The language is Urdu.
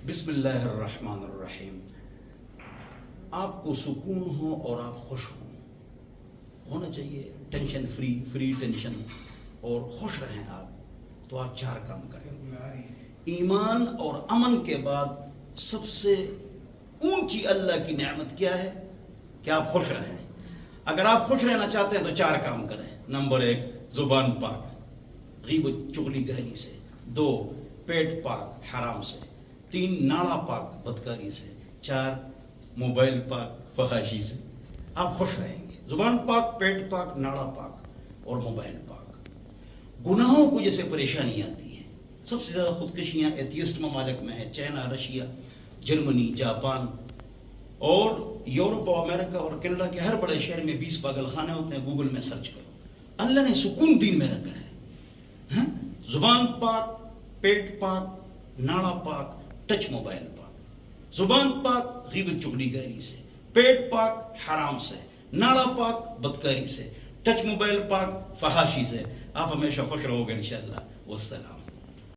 بسم اللہ الرحمن الرحیم. آپ کو سکون ہو اور آپ خوش ہونا چاہیے. ٹینشن فری ٹینشن اور خوش رہیں آپ تو آپ 4 کام کریں. ایمان اور امن کے بعد سب سے اونچی اللہ کی نعمت کیا ہے؟ کہ آپ خوش رہیں. اگر آپ خوش رہنا چاہتے ہیں تو 4 کام کریں. نمبر 1 زبان پاک غیب و چغلی گہلی سے. 2 پیٹ پاک حرام سے. 3 ناڑا پاک بدکاری سے. 4 موبائل پاک فحاشی سے. آپ خوش رہیں گے. زبان پاک، پیٹ پاک، ناڑا پاک اور موبائل پاک. گناہوں کو جیسے پریشانی آتی ہے، سب سے زیادہ خودکشیاں ایتھیسٹ ممالک میں ہیں. چائنا، رشیا، جرمنی، جاپان اور یورپ اور امریکہ اور کینیڈا کے ہر بڑے شہر میں 20 پاگل خانے ہوتے ہیں. گوگل میں سرچ کرو. اللہ نے سکون دین میں رکھا ہے. زبان پاک، پیٹ پاک، ناڑا پاک، ٹچ موبائل پاک. زبان پاک غیبت چغلی گہری سے. پیٹ پاک حرام سے. ناڑا پاک بدکاری سے. ٹچ موبائل پاک فحاشی سے. آپ ہمیشہ خوش رہو گے انشاءاللہ. والسلام.